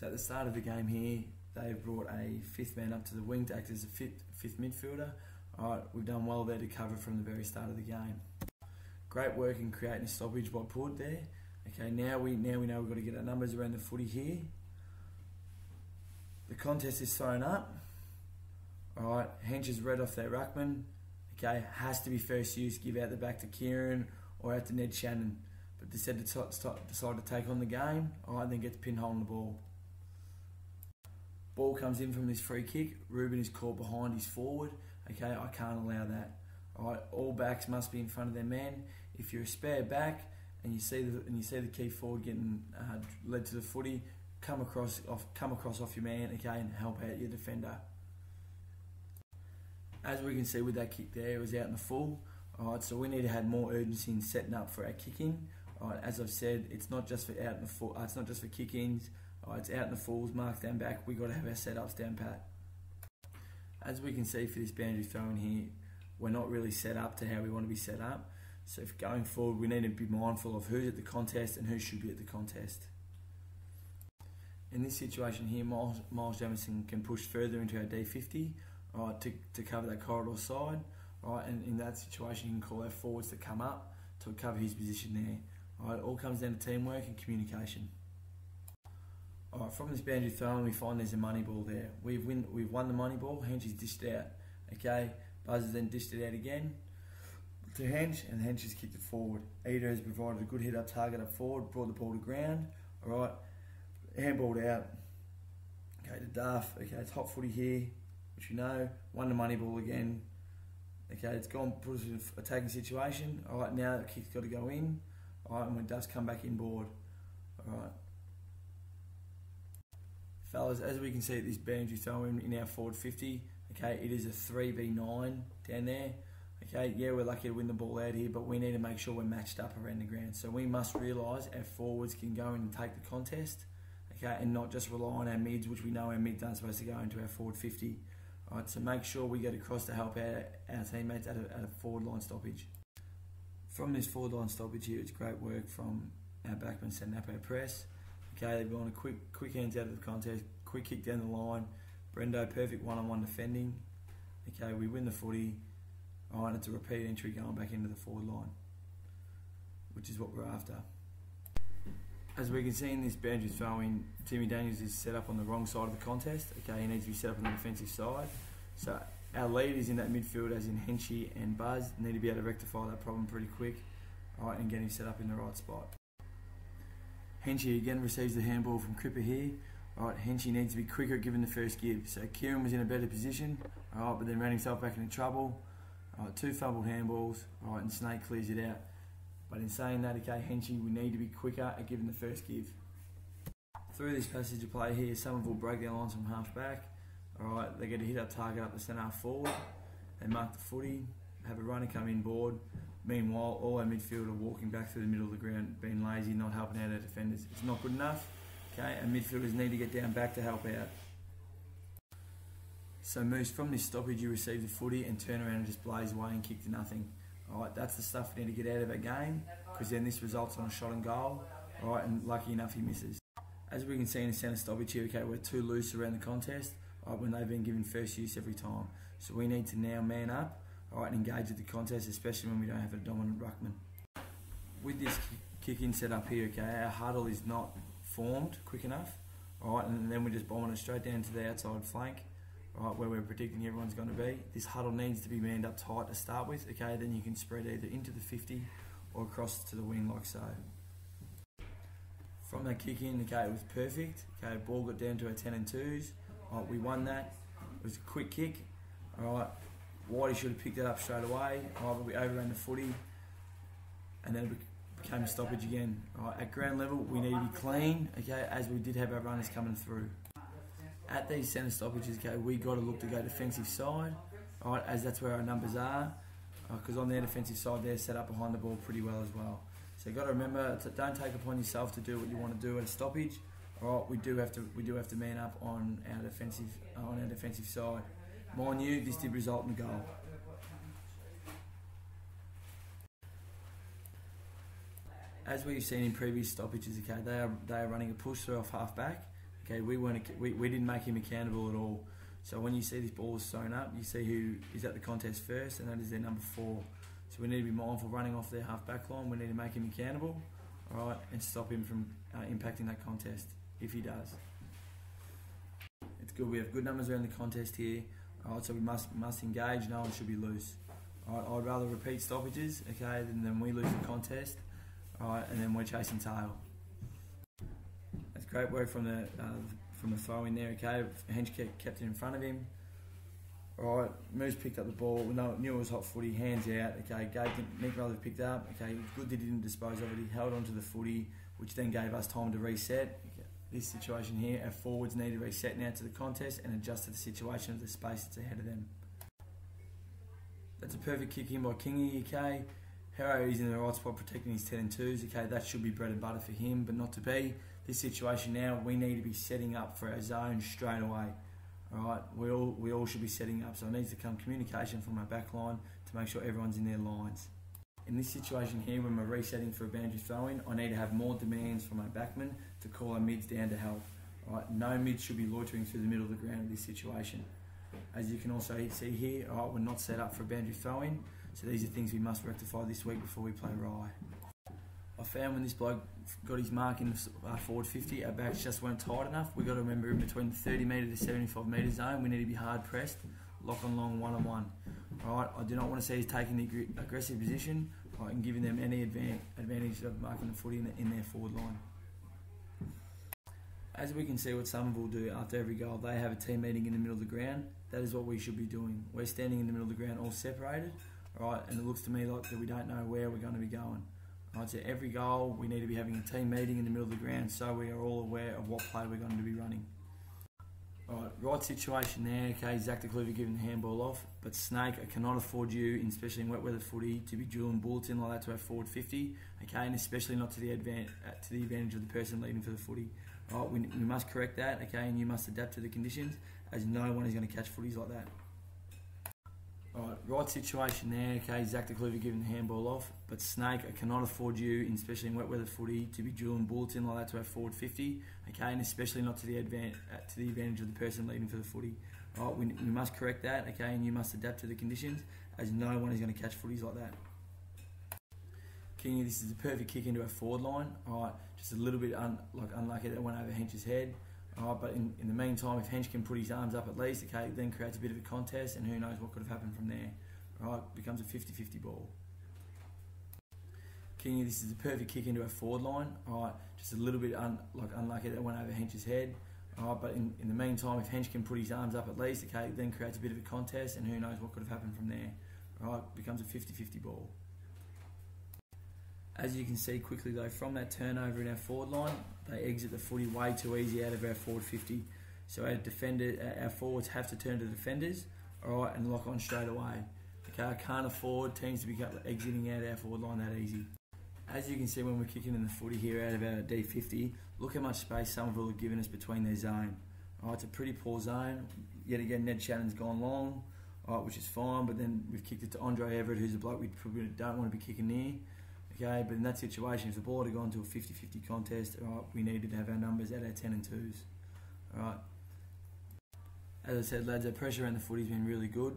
So at the start of the game here, they've brought a fifth man up to the wing to act as a fifth midfielder. Alright, we've done well there to cover from the very start of the game. Great work in creating a stoppage by Port there. Okay, now we know we've got to get our numbers around the footy here. The contest is thrown up. Alright, Hench is read off their ruckman. Okay, has to be first use, give out the back to Kieran or out to Ned Shannon. But they said decide to take on the game. Alright, then gets pinholed the ball. Ball comes in from this free kick. Ruben is caught behind his forward. Okay, I can't allow that. Alright, all backs must be in front of their man. If you're a spare back and you see the key forward getting led to the footy, come across off your man, okay, and help out your defender. As we can see with that kick there, it was out in the full. Alright, so we need to have more urgency in setting up for our kicking. Alright, as I've said, it's not just for out in the full. It's not just for kick-ins. It's out in the fulls, marks down back. We've got to have our setups down pat. As we can see for this boundary throw in here, we're not really set up to how we want to be set up. So if going forward, we need to be mindful of who's at the contest and who should be at the contest. In this situation here, Miles Jamison can push further into our D50 to cover that corridor side. And in that situation, you can call our forwards to come up to cover his position there. It all comes down to teamwork and communication. From this boundary throw, we find there's a money ball there. We've won the money ball. Hench has dished it out. Okay, Buzz has then dished it out again to Hench, and Hench has kicked it forward. Eder has provided a good hit up target up forward, brought the ball to ground. Alright, handballed out. Okay, to Duff. Okay, it's hot footy here, which you know. Won the money ball again. Okay, it's gone, put us in an attacking situation. Alright, now the kick's got to go in. Alright, and when Duff's come back inboard. Alright. Fellas, as we can see at this boundary throw in our forward 50, okay, it is a 3v9 down there. Okay, yeah, we're lucky to win the ball out here, but we need to make sure we're matched up around the ground. So we must realise our forwards can go in and take the contest, okay, and not just rely on our mids, which we know our mids aren't supposed to go into our forward 50. Alright, so make sure we get across to help out our teammates at a forward line stoppage. From this forward line stoppage here, it's great work from our backman setting up our press. Okay, they've gone a quick hands out of the contest, quick kick down the line. Brendo, perfect one-on-one defending. Okay, we win the footy. Alright, it's a repeat entry going back into the forward line, which is what we're after. As we can see in this boundary throwing, Timmy Daniels is set up on the wrong side of the contest. Okay, he needs to be set up on the defensive side. So our lead is in that midfield, as in Henchy and Buzz. Need to be able to rectify that problem pretty quick. Alright, and get him set up in the right spot. Henchy again receives the handball from Cripper here. Alright, Henchy needs to be quicker at giving the first give. So Kieran was in a better position, alright, but then ran himself back into trouble. Alright, 2 fumbled handballs, alright, and Snake clears it out. But in saying that, okay, Henchy, we need to be quicker at giving the first give. Through this passage of play here, Somerville break their lines from half back. Alright, they get a hit up target up the centre half forward. They mark the footy, have a runner come in board. Meanwhile, all our midfield are walking back through the middle of the ground, being lazy, not helping out our defenders. It's not good enough. Okay, and midfielders need to get down back to help out. So Moose, from this stoppage, you receive the footy and turn around and just blaze away and kick to nothing. Alright, that's the stuff we need to get out of our game, because then this results on a shot and goal. Alright, and lucky enough he misses. As we can see in the centre stoppage here, okay, we're too loose around the contest, alright, when they've been given first use every time. So we need to now man up. Alright, and engage with the contest, especially when we don't have a dominant ruckman. With this kick-in set up here, okay, our huddle is not formed quick enough. Alright, and then we're just bombing it straight down to the outside flank, alright, where we're predicting everyone's going to be. This huddle needs to be manned up tight to start with, okay, then you can spread either into the 50 or across to the wing like so. From that kick-in, okay, it was perfect. Okay, ball got down to our 10 and 2s. Alright, we won that. It was a quick kick. Alright. Whitey should have picked it up straight away, but we overran the footy, and then it became a stoppage again. At ground level, we need to be clean, okay, as we did have our runners coming through. At these centre stoppages, okay, we got to look to go defensive side, as that's where our numbers are, because on their defensive side, they're set up behind the ball pretty well as well. So you've got to remember, don't take upon yourself to do what you want to do at a stoppage. We do have to man up on our defensive side. Mind you, this did result in a goal. As we've seen in previous stoppages, okay, they are running a push through off half back, Okay, we didn't make him accountable at all. So when you see this ball is thrown up, you see who is at the contest first, and that is their number 4. So we need to be mindful running off their half back line. We need to make him accountable, all right, and stop him from impacting that contest if he does. It's good. We have good numbers around the contest here. All right, so we must engage. No one should be loose. All right, I'd rather repeat stoppages, okay, than we lose the contest. All right, and then we're chasing tail. That's great work from the throw in there. Okay, Hench kept it in front of him. All right, Moose picked up the ball. We knew it was hot footy. Hands out. Okay, Nick Rutherford picked up. Okay, good that he didn't dispose of it. He held onto the footy, which then gave us time to reset. Okay, this situation here, our forwards need to reset now to the contest and adjust to the situation of the space that's ahead of them. That's a perfect kick in by Kingy. Okay, Harrow is in the right spot protecting his 10 and 2s. Okay, that should be bread and butter for him, but not to be. This situation now, we need to be setting up for our zone straight away. Alright, we all should be setting up, so it needs to come communication from our back line to make sure everyone's in their lines. In this situation here, when we're resetting for a boundary throw-in, I need to have more demands from our backmen to call our mids down to help. Alright, no mids should be loitering through the middle of the ground in this situation. As you can also see here, alright, we're not set up for a boundary throw-in, so these are things we must rectify this week before we play Rye. I found when this bloke got his mark in the forward 50, our backs just weren't tight enough. We've got to remember in between the 30 metre to 75 metre zone, we need to be hard pressed, lock on long one-on-one. Alright, I do not want to see us taking the aggressive position and giving them any advantage of marking the footy in their forward line. As we can see what Somerville do after every goal, they have a team meeting in the middle of the ground. That is what we should be doing. We're standing in the middle of the ground all separated, alright, and it looks to me like that we don't know where we're going to be going. Right, so every goal, we need to be having a team meeting in the middle of the ground so we are all aware of what play we're going to be running. Right situation there, okay, Zach de Kluver giving the handball off, but Snake, I cannot afford you, especially in wet weather footy, to be dueling bullets in like that to our forward 50, okay, and especially not to the advantage of the person leading for the footy. Right, we must correct that, okay, and you must adapt to the conditions, as no one is going to catch footies like that. Right situation there, okay, Zach de Kluver giving the handball off, but Snake, I cannot afford you, especially in wet weather footy, to be dueling bullets in like that to our forward 50, okay, and especially not to the advantage of the person leading for the footy. Right, we must correct that, okay, and you must adapt to the conditions, as no one is going to catch footies like that. Kingy, this is a perfect kick into our forward line, alright, just a little bit unlucky that went over Hench's head. Alright, but in the meantime, if Hench can put his arms up at least, okay, then creates a bit of a contest, and who knows what could have happened from there. Alright, becomes a 50-50 ball. Kingy, this is a perfect kick into our forward line. Alright, just a little bit unlucky that went over Hench's head. Alright, but in the meantime, if Hench can put his arms up at least, okay, then creates a bit of a contest, and who knows what could have happened from there. Alright, becomes a 50-50 ball. As you can see quickly though, from that turnover in our forward line, they exit the footy way too easy out of our forward 50. So our forwards have to turn to defenders, alright, and lock on straight away. Okay, I can't afford teams to be exiting out our forward line that easy. As you can see when we're kicking in the footy here out of our D50, look how much space Somerville have given us between their zone. Alright, it's a pretty poor zone. Yet again, Ned Shannon's gone long, alright, which is fine, but then we've kicked it to Andre Everett, who's a bloke we probably don't want to be kicking near. Okay, but in that situation, if the ball had gone to a 50-50 contest, alright, we needed to have our numbers at our 10 and 2s. Alright. As I said, lads, our pressure around the footy's been really good.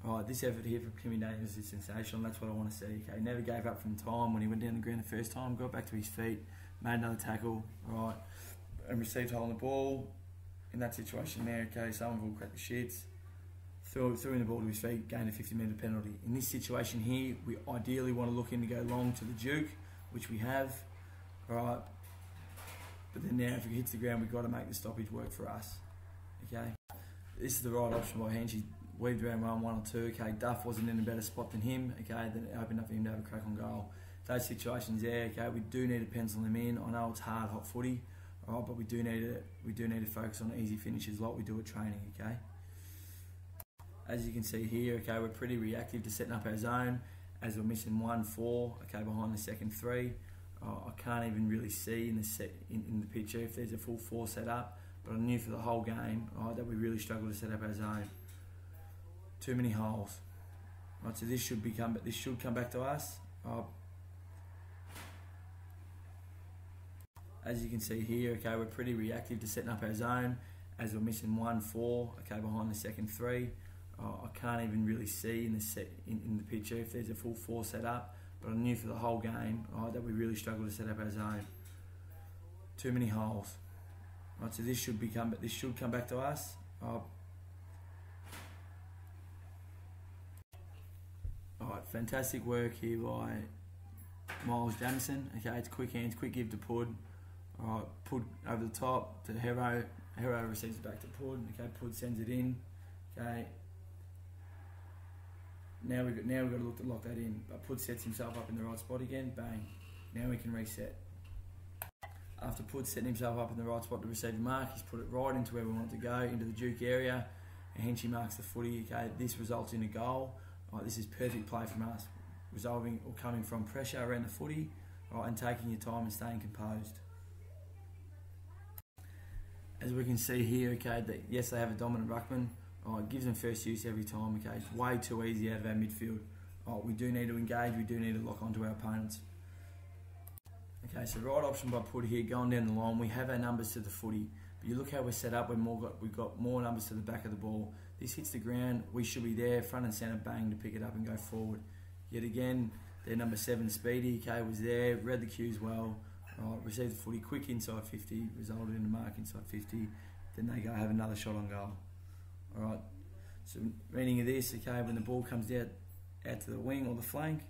Alright, this effort here from Kimmy Daniels is sensational. That's what I want to see. Okay, never gave up from time when he went down the ground the first time, got back to his feet, made another tackle, alright, and received hold on the ball. In that situation there, okay, Somerville cracked the shits. Threw in the ball to his feet, gained a 50-metre penalty. In this situation here, we ideally want to look in to go long to the Duke, which we have. Alright. But then now if it hits the ground, we've got to make the stoppage work for us. Okay. This is the right option by Hench. He weaved around 1 or 2. Okay, Duff wasn't in a better spot than him. Okay, then it opened up for him to have a crack on goal. Those situations there, okay, we do need to pencil them in. I know it's hard, hot footy. Alright, but we do need to focus on easy finishes like we do at training, okay? As you can see here, okay, we're pretty reactive to setting up our zone, as we're missing 1-4, okay, behind the second 3. I can't even really see in the picture if there's a full 4 set up, but I knew for the whole game that we really struggled to set up our zone. Too many holes. Right, so this should come back to us. as you can see here, okay, we're pretty reactive to setting up our zone, as we're missing 1-4, okay, behind the second 3. I can't even really see in the picture if there's a full 4 set up, but I knew for the whole game that we really struggled to set up our zone. Too many holes. Right, so this should come back to us. Alright, fantastic work here by Miles Jamison. Okay, it's quick hands, quick give to Pud. Alright, Pud over the top to Hero. Hero receives it back to Pud. Okay, Pud sends it in. Okay. Now we've got to look to lock that in. But Pud sets himself up in the right spot again. Bang. Now we can reset. After Pud setting himself up in the right spot to receive the mark, he's put it right into where we want it to go, into the Duke area. And Henchy marks the footy. Okay, this results in a goal. This is perfect play from us, resolving or coming from pressure around the footy, and taking your time and staying composed. As we can see here, okay, that yes, they have a dominant ruckman. It gives them first use every time. Okay, it's way too easy out of our midfield. We do need to engage. We do need to lock onto our opponents. Okay, so right option by Pud here, going down the line. We have our numbers to the footy, but you look how we're set up. We've got more numbers to the back of the ball. This hits the ground. We should be there, front and centre, bang, to pick it up and go forward. Yet again, their number 7 Speedy, okay, was there, read the cues well. Received the footy quick inside 50, resulted in a mark inside 50. Then they go have another shot on goal. Alright, so meaning of this, okay, when the ball comes out to the wing or the flank,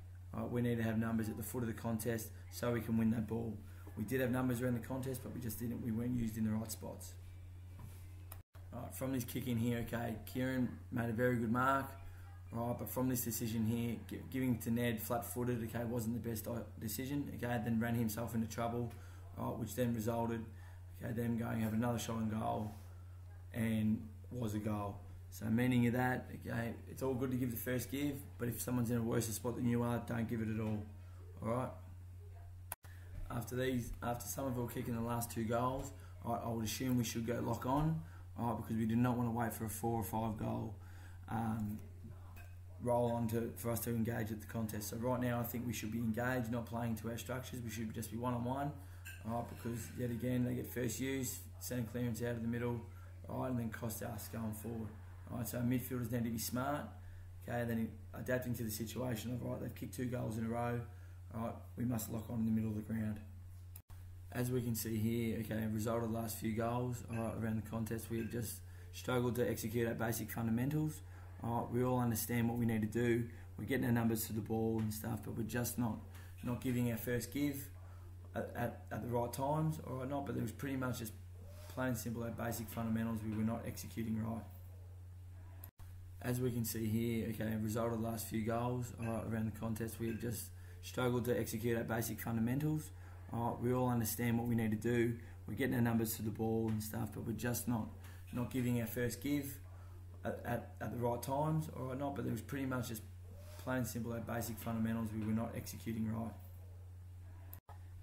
we need to have numbers at the foot of the contest so we can win that ball. We did have numbers around the contest, but we weren't used in the right spots. From this kick in here, okay, Kieran made a very good mark. But from this decision here, giving to Ned flat-footed, okay, wasn't the best decision. Okay, then ran himself into trouble, which then resulted, okay, them going have another shot on goal, and was a goal. So meaning of that, okay, it's all good to give the first give, but if someone's in a worse spot than you are, don't give it at all. All right. After Somerville kicking the last 2 goals, I would assume we should go lock on, because we do not want to wait for a 4 or 5 goal roll on for us to engage at the contest. So right now I think we should be engaged, not playing to our structures. We should just be one-on-one, because yet again they get first use, send clearance out of the middle, and then cost us going forward. So our midfielders need to be smart, okay, then adapting to the situation of, they've kicked 2 goals in a row, we must lock on in the middle of the ground. As we can see here, okay, result of the last few goals around the contest, we have just struggled to execute our basic fundamentals. We all understand what we need to do. We're getting our numbers to the ball and stuff, but we're just not giving our first give at the right times, but it was pretty much just plain and simple our basic fundamentals we were not executing right. As we can see here, okay, result of the last few goals around the contest, we have just struggled to execute our basic fundamentals. We all understand what we need to do. We're getting our numbers to the ball and stuff, but we're just not giving our first give at the right times, but it was pretty much just plain and simple our basic fundamentals we were not executing right.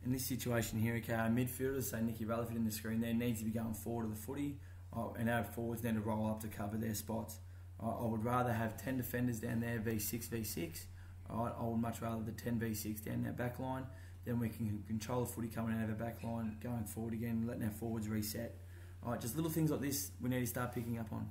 In this situation here, okay, our midfielders, say Nicky Rutherford in the screen there, needs to be going forward to the footy, and our forwards need to roll up to cover their spots. I would rather have 10 defenders down there v6. I would much rather the 10v6 down their back line. Then we can control the footy coming out of our back line, going forward again, letting our forwards reset. Just little things like this we need to start picking up on.